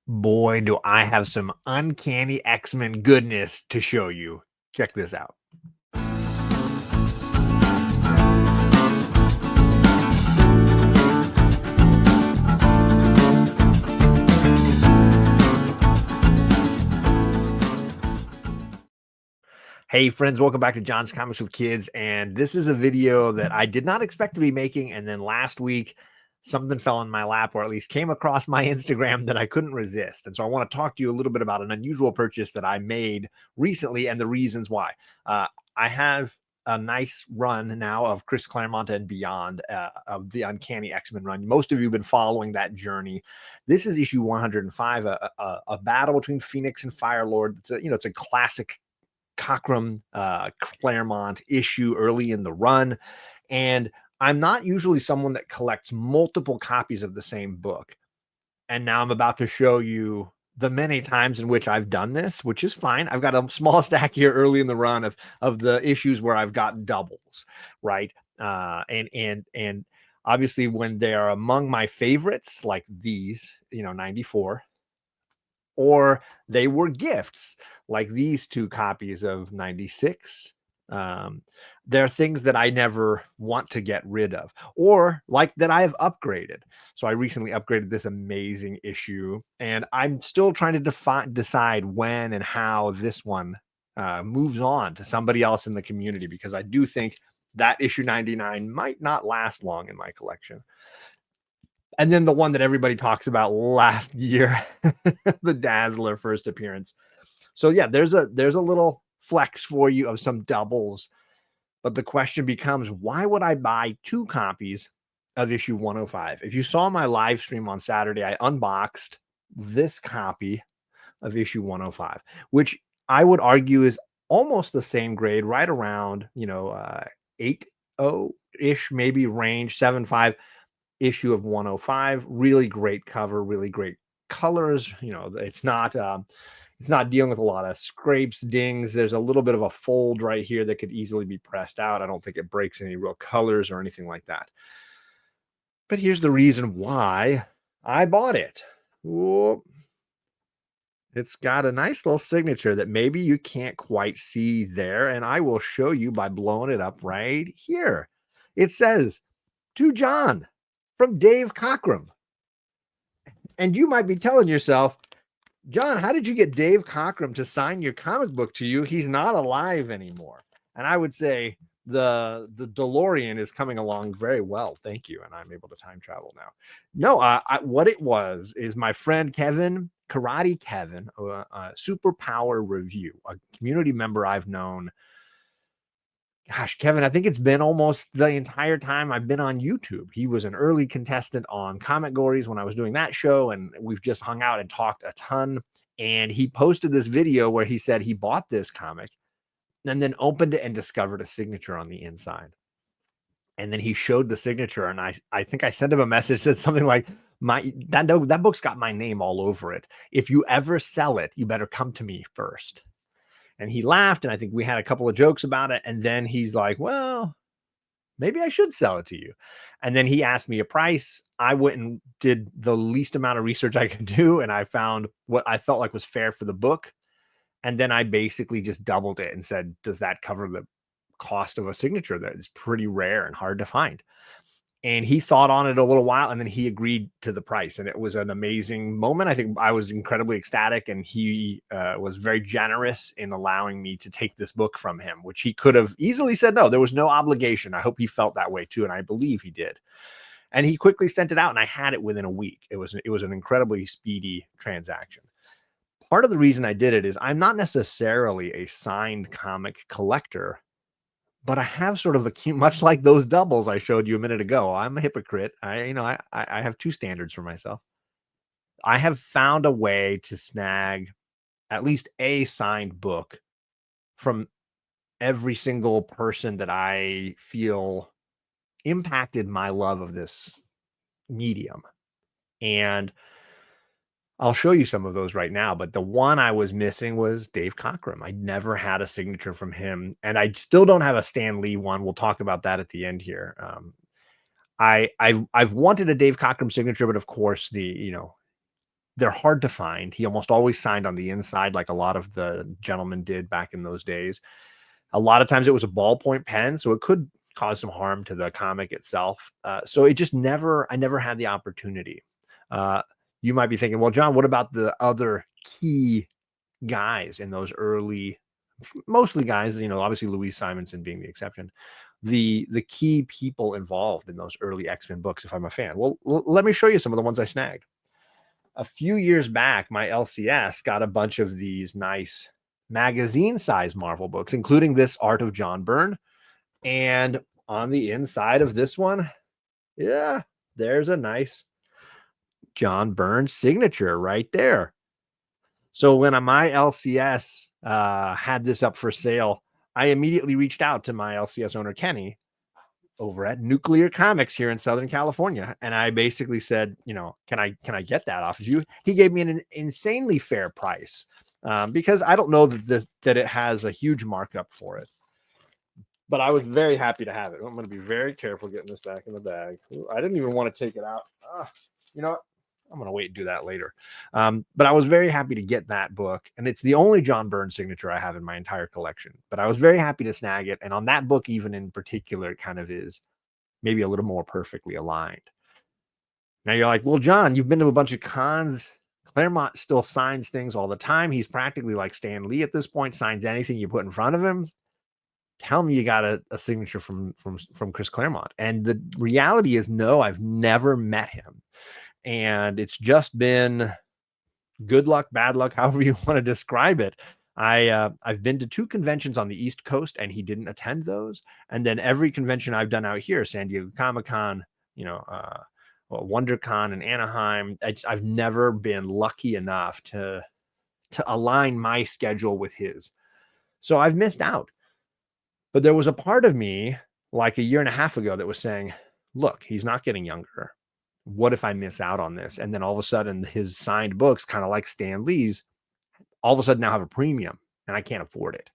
Boy, do I have some Uncanny X-Men goodness to show you. Check this out. Hey friends, welcome back to John's Comics with Kids. And this is a video that I did not expect to be making. And then last week, something fell in my lap, or at least came across my Instagram that I couldn't resist. And so I want to talk to you a little bit about an unusual purchase that I made recently and the reasons why. I have a nice run now of Chris Claremont and beyond of the Uncanny X-Men run. Most of you have been following that journey. This is issue 105, a battle between Phoenix and Firelord. It's a classic Cockrum Claremont issue early in the run. And I'm not usually someone that collects multiple copies of the same book. And now I'm about to show you the many times in which I've done this, which is fine. I've got a small stack here early in the run of the issues where I've got doubles, right? And obviously when they are among my favorites, like these, 94, or they were gifts like these two copies of 96. They're things that I never want to get rid of, or like that I have upgraded. So I recently upgraded this amazing issue, and I'm still trying to decide when and how this one moves on to somebody else in the community, because I do think that issue 99 might not last long in my collection. And then the one that everybody talks about last year, the Dazzler first appearance. So yeah, there's a little flex for you of some doubles. But the question becomes, why would I buy two copies of issue 105? If you saw my live stream on Saturday, I unboxed this copy of issue 105, which I would argue is almost the same grade, right around, 8.0-ish, maybe range, 7.5 issue of 105. Really great cover, really great colors. It's not dealing with a lot of scrapes, dings. There's a little bit of a fold right here that could easily be pressed out. I don't think it breaks any real colors or anything like that. But here's the reason why I bought it. Whoop. It's got a nice little signature that maybe you can't quite see there, and I will show you by blowing it up right here. It says, "To John, from Dave Cockrum." And you might be telling yourself, "John, how did you get Dave Cockrum to sign your comic book to you? He's not alive anymore." And I would say the DeLorean is coming along very well. Thank you. And I'm able to time travel now. No, what it was is my friend Kevin, Karate Kevin, Superpower Review, a community member I've known. Gosh, Kevin, I think it's been almost the entire time I've been on YouTube. He was an early contestant on Comic Gories when I was doing that show, and we've just hung out and talked a ton. And he posted this video where he said he bought this comic and then opened it and discovered a signature on the inside. And then he showed the signature, and I think I sent him a message that said something like, that book's got my name all over it. If you ever sell it, you better come to me first. And he laughed, and I think we had a couple of jokes about it. And then he's like, "Well, maybe I should sell it to you." And then he asked me a price. I went and did the least amount of research I could do, and I found what I felt like was fair for the book. And then I basically just doubled it and said, "Does that cover the cost of a signature that is pretty rare and hard to find?" And he thought on it a little while, and then he agreed to the price, and it was an amazing moment. I think I was incredibly ecstatic, and he was very generous in allowing me to take this book from him, which he could have easily said no. There was no obligation. I hope he felt that way too, and I believe he did. And he quickly sent it out, and I had it within a week. It was an incredibly speedy transaction. Part of the reason I did it is I'm not necessarily a signed comic collector, but I have sort of much like those doubles I showed you a minute ago. I'm a hypocrite. I have two standards for myself. I have found a way to snag at least a signed book from every single person that I feel impacted my love of this medium. And I'll show you some of those right now, but the one I was missing was Dave Cockrum. I never had a signature from him, and I still don't have a Stan Lee one. We'll talk about that at the end here. I've wanted a Dave Cockrum signature, but of course they're hard to find. He almost always signed on the inside, like a lot of the gentlemen did back in those days. A lot of times it was a ballpoint pen, so it could cause some harm to the comic itself. So it just never, I never had the opportunity. Uh, you might be thinking, well, John, what about the other key guys in those early, mostly guys, obviously Louise Simonson being the exception, the key people involved in those early X-Men books, if I'm a fan? Well, let me show you some of the ones I snagged. A few years back, my LCS got a bunch of these nice magazine size Marvel books, including this Art of John Byrne. And on the inside of this one, yeah, there's a nice John Byrne signature right there. So when my LCS had this up for sale, I immediately reached out to my LCS owner, Kenny, over at Nuclear Comics here in Southern California. And I basically said, can I get that off of you? He gave me an insanely fair price because I don't know that it has a huge markup for it. But I was very happy to have it. I'm going to be very careful getting this back in the bag. Ooh, I didn't even want to take it out. You know what? I'm going to wait and do that later. But I was very happy to get that book. And it's the only John Byrne signature I have in my entire collection. But I was very happy to snag it. And on that book, even in particular, it kind of is maybe a little more perfectly aligned. Now you're like, well, John, you've been to a bunch of cons. Claremont still signs things all the time. He's practically like Stan Lee at this point, signs anything you put in front of him. Tell me you got a signature from Chris Claremont. And the reality is, no, I've never met him. And it's just been good luck, bad luck, however you want to describe it. I've been to 2 conventions on the East Coast, and he didn't attend those. And then every convention I've done out here, San Diego Comic-Con, WonderCon in Anaheim, I've never been lucky enough to align my schedule with his. So I've missed out. But there was a part of me like a year and a half ago that was saying, look, he's not getting younger. What if I miss out on this? And then all of a sudden his signed books, kind of like Stan Lee's, all of a sudden now have a premium and I can't afford it.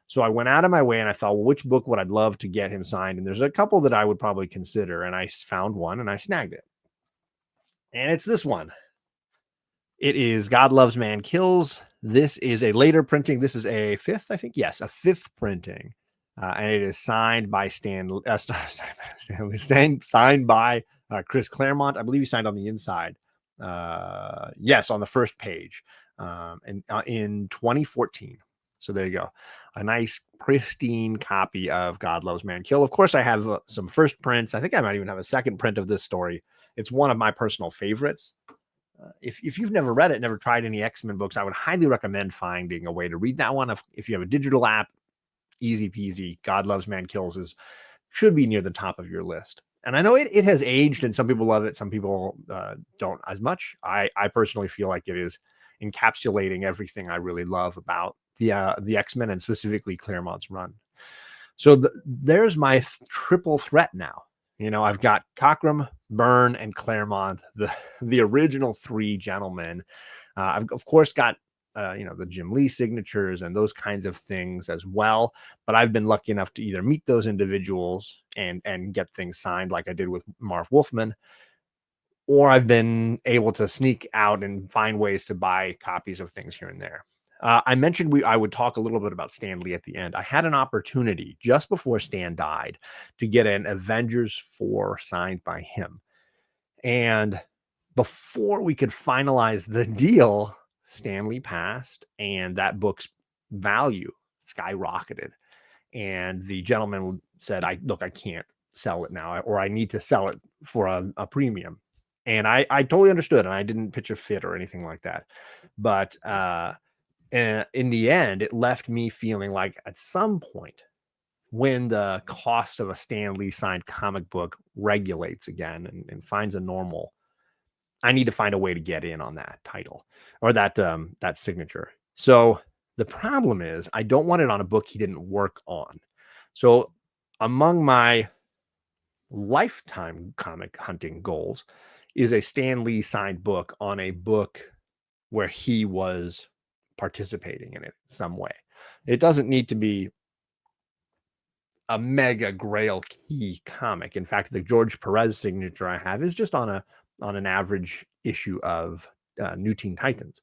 So I went out of my way and I thought, well, which book would I love to get him signed? And there's a couple that I would probably consider. And I found one and I snagged it. And it's this one. It is God Loves, Man Kills. This is a later printing. This is a 5th, I think. Yes, a 5th printing. And it is signed by signed by Chris Claremont. I believe he signed on the inside. Yes, on the first page, in 2014. So there you go, a nice pristine copy of God Loves, Man Kill. Of course, I have some first prints. I think I might even have a second print of this story. It's one of my personal favorites. If you've never read it, never tried any X-Men books, I would highly recommend finding a way to read that one. If you have a digital app, easy peasy. God Loves, Man Kills should be near the top of your list. And I know it has aged, and some people love it, some people don't as much. I personally feel like it is encapsulating everything I really love about the X-Men and specifically Claremont's run. So there's my triple threat now. I've got Cockrum, Byrne, and Claremont, the original 3 gentlemen. I've of course got the Jim Lee signatures and those kinds of things as well. But I've been lucky enough to either meet those individuals and get things signed like I did with Marv Wolfman, or I've been able to sneak out and find ways to buy copies of things here and there. I mentioned I would talk a little bit about Stan Lee at the end. I had an opportunity just before Stan died to get an Avengers 4 signed by him. And before we could finalize the deal, Stan Lee passed, and that book's value skyrocketed. And the gentleman said, I can't sell it now, or I need to sell it for a premium. And I totally understood, and I didn't pitch a fit or anything like that. But in the end, it left me feeling like at some point, when the cost of a Stan Lee signed comic book regulates again and finds a normal, I need to find a way to get in on that title or that signature. So the problem is I don't want it on a book he didn't work on. So among my lifetime comic hunting goals is a Stan Lee signed book on a book where he was participating in it in some way. It doesn't need to be a mega grail key comic. In fact, the George Perez signature I have is just on an average issue of New Teen Titans.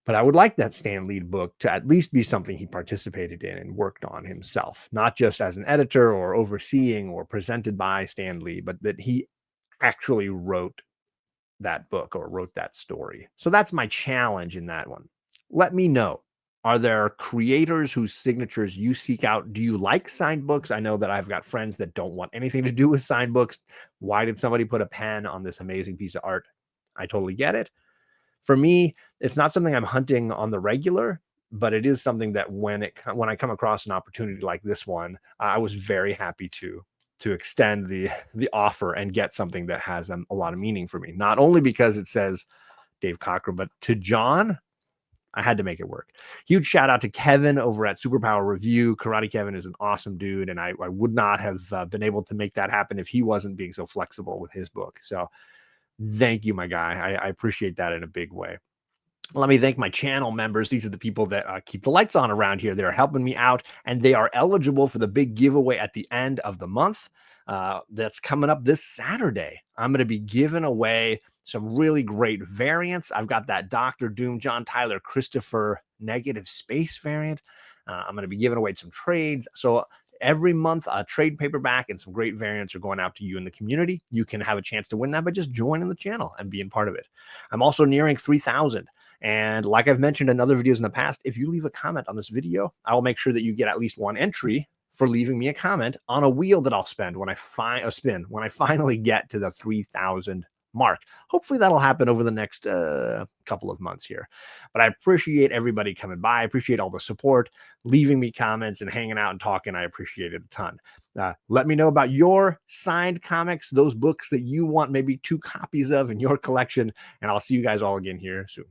But I would like that Stan Lee book to at least be something he participated in and worked on himself, not just as an editor or overseeing or presented by Stan Lee, but that he actually wrote that book or wrote that story. So that's my challenge in that one. Let me know. Are there creators whose signatures you seek out? Do you like signed books? I know that I've got friends that don't want anything to do with signed books. Why did somebody put a pen on this amazing piece of art? I totally get it. For me, it's not something I'm hunting on the regular, but it is something that when I come across an opportunity like this one, I was very happy to extend the offer and get something that has a lot of meaning for me. Not only because it says Dave Cockrum, but to John, I had to make it work. Huge shout out to Kevin over at Superpower Review. Karate Kevin is an awesome dude, and I would not have been able to make that happen if he wasn't being so flexible with his book. So thank you, my guy. I appreciate that in a big way. Let me thank my channel members. These are the people that keep the lights on around here. They're helping me out, and they are eligible for the big giveaway at the end of the month. That's coming up this Saturday. I'm going to be giving away some really great variants. I've got that Dr. Doom, John Tyler, Christopher negative space variant. I'm going to be giving away some trades. So every month, a trade paperback and some great variants are going out to you in the community. You can have a chance to win that by just joining the channel and being part of it. I'm also nearing 3,000. And like I've mentioned in other videos in the past, if you leave a comment on this video, I will make sure that you get at least one entry for leaving me a comment on a wheel that I'll spin when I finally get to the 3,000 mark. Hopefully that'll happen over the next couple of months here. But I appreciate everybody coming by. I appreciate all the support, leaving me comments and hanging out and talking. I appreciate it a ton. Let me know about your signed comics, those books that you want maybe 2 copies of in your collection, and I'll see you guys all again here soon.